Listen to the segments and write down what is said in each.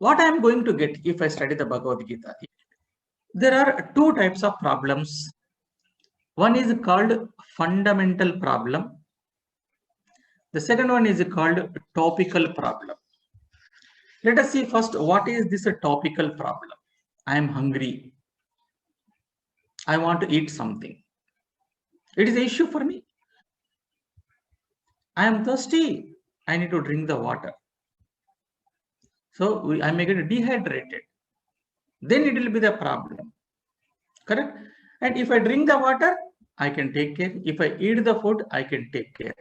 What I am going to get if I study the Bhagavad Gita? There are two types of problems. One is called fundamental problem. The second one is called topical problem. Let us see first what is this a topical problem. I am hungry. I want to eat something. It is an issue for me. I am thirsty. I need to drink the water. So I may get dehydrated. Then it will be the problem. Correct? And if I drink the water, I can take care. If I eat the food, I can take care.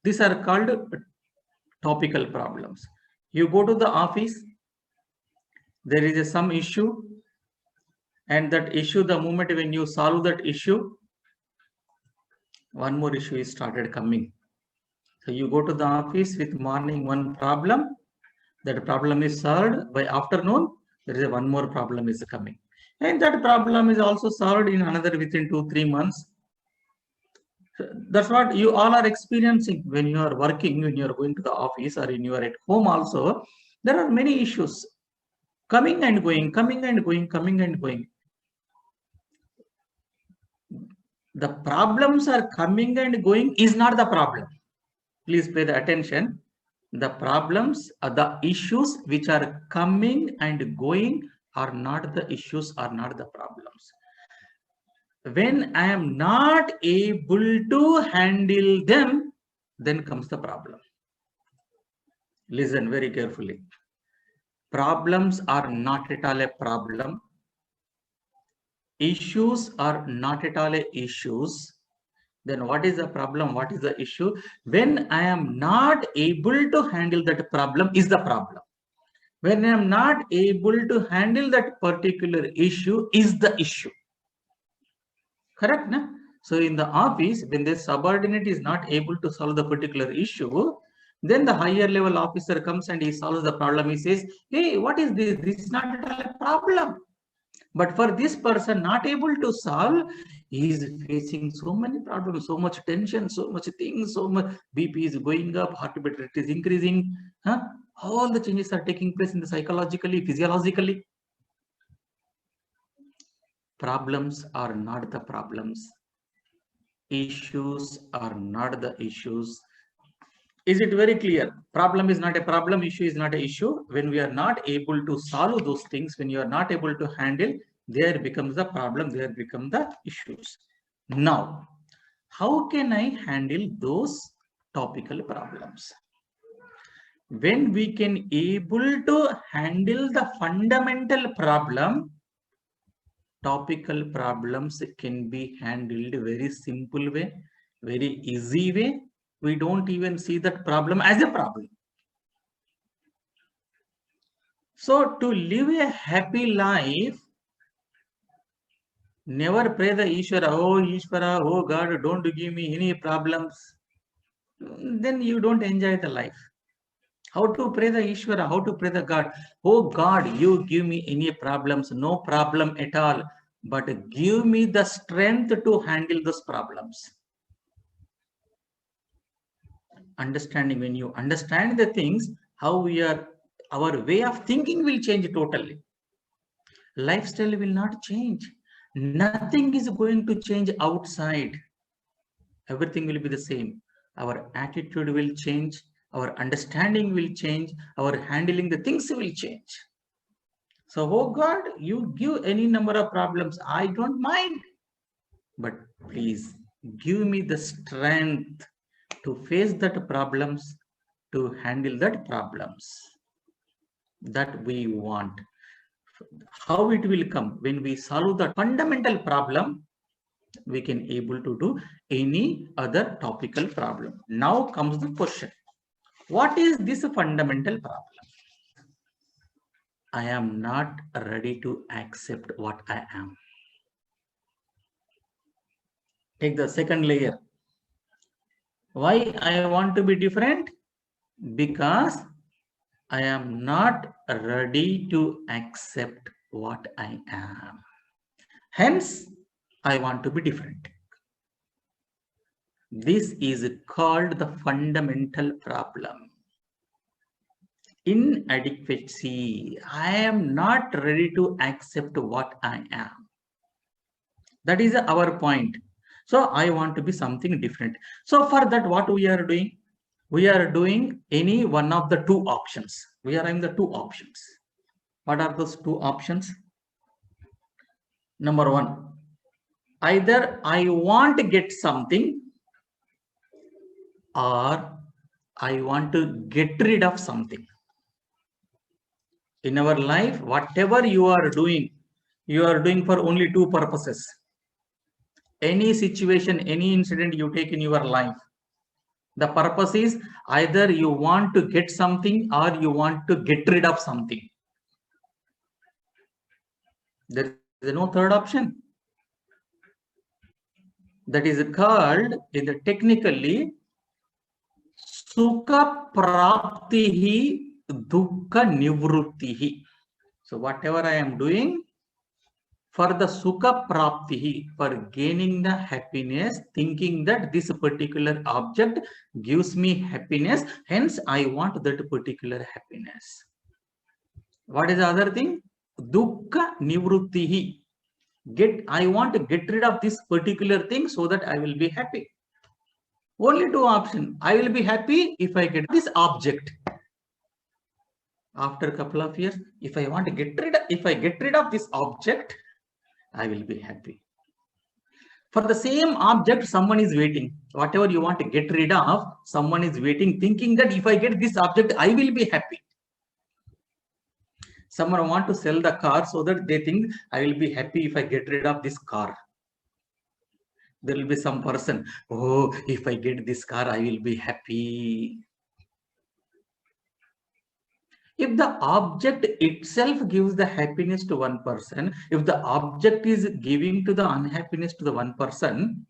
These are called topical problems. You go to the office, there is some issue, and that issue, the moment when you solve that issue, one more issue is started coming. So you go to the office with morning one problem, that problem is solved. By afternoon, there is one more problem is coming. And that problem is also solved in another within 2-3 months. That's what you all are experiencing when you are working, when you are going to the office or when you are at home also. There are many issues coming and going, coming and going, coming and going. The problems are coming and going is not the problem. Please pay the attention. The problems are the issues which are coming and going are not the issues, are not the problems. When I am not able to handle them, then comes the problem. Listen very carefully. Problems are not at all a problem. Issues are not at all a issues. Then what is the problem? What is the issue? When I am not able to handle that problem is the problem. When I am not able to handle that particular issue is the issue. Correct? Na? So in the office, when the subordinate is not able to solve the particular issue, then the higher level officer comes and he solves the problem. He says, hey, what is this? This is not at all a problem. But for this person not able to solve, he is facing so many problems, so much tension, so much things, so much BP is going up, heart rate is increasing. Huh? All the changes are taking place in the psychologically, physiologically. Problems are not the problems. Issues are not the issues. Is it very clear? Problem is not a problem, issue is not an issue. When we are not able to solve those things, when you are not able to handle, there becomes the problem, there become the issues. Now, how can I handle those topical problems? When we can able to handle the fundamental problem, topical problems can be handled very simple way, very easy way. We don't even see that problem as a problem. So to live a happy life, never pray the Ishvara, oh Ishvara, oh God, don't give me any problems. Then you don't enjoy the life. How to pray the Ishvara, how to pray the God? Oh God, you give me any problems, no problem at all, but give me the strength to handle those problems. Understanding, when you understand the things, how we are, our way of thinking will change totally. Lifestyle will not change. Nothing is going to change outside. Everything will be the same. Our attitude will change. Our understanding will change. Our handling the things will change. So, oh God, you give any number of problems. I don't mind. But please give me the strength to face that problems, to handle that problems that we want. How it will come? When we solve the fundamental problem, we can able to do any other topical problem. Now comes the question. What is this fundamental problem? I am not ready to accept what I am. Take the second layer. Why I want to be different? Because I am not ready to accept what I am. Hence, I want to be different. This is called the fundamental problem. inadequacy. I am not ready to accept what I am. That is our point. So I want to be something different. So for that, what we are doing? We are doing any one of the two options. We are in the two options. What are those two options? Number one, either I want to get something or I want to get rid of something. In our life, whatever you are doing for only two purposes. Any situation, any incident you take in your life, the purpose is either you want to get something or you want to get rid of something. There is no third option. That is called, in the technically, sukha praptihi dukkha nivrittihi. So whatever I am doing for the sukha praptihi, for gaining the happiness, thinking that this particular object gives me happiness, hence I want that particular happiness. What is the other thing? Dukkha nivrittihi. I want to get rid of this particular thing so that I will be happy. Only two options. I will be happy if I get this object. After a couple of years, if I get rid of this object, I will be happy. For the same object, someone is waiting. Whatever you want to get rid of, someone is waiting, thinking that if I get this object, I will be happy. Someone want to sell the car so that they think I will be happy if I get rid of this car. There will be some person, oh, if I get this car, I will be happy. If the object itself gives the happiness to one person, if the object is giving to the unhappiness to the one person,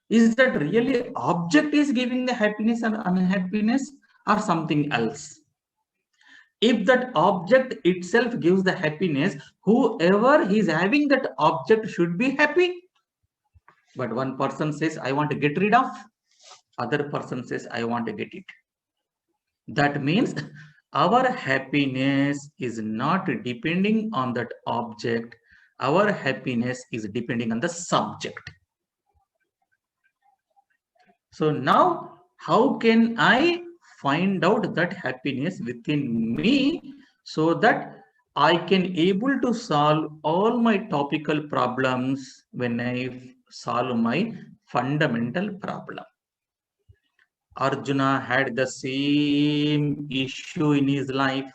is that really object is giving the happiness and unhappiness or something else? If that object itself gives the happiness, whoever is having that object should be happy. But one person says, I want to get rid of. Other person says, I want to get it. That means our happiness is not depending on that object. Our happiness is depending on the subject. So now, how can I find out that happiness within me so that I can able to solve all my topical problems when I solve my fundamental problem? Arjuna had the same issue in his life.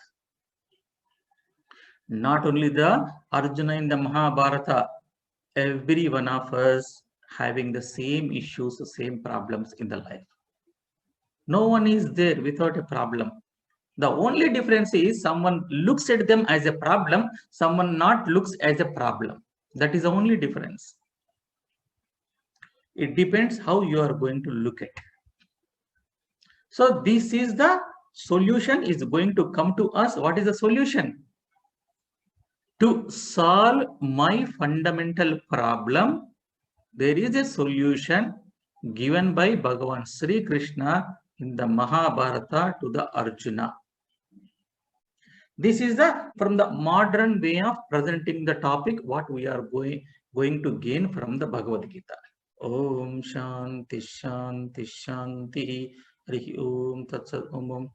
Not only the Arjuna in the Mahabharata, every one of us having the same issues, the same problems in the life. No one is there without a problem. The only difference is someone looks at them as a problem, someone not looks as a problem. That is the only difference. It depends how you are going to look at. So this is the solution is going to come to us. What is the solution? To solve my fundamental problem, there is a solution given by Bhagavan Sri Krishna in the Mahabharata to the Arjuna. This is from the modern way of presenting the topic, what we are going to gain from the Bhagavad Gita. Om Shanti Shanti Shanti. Hari Om Tat Sat Om.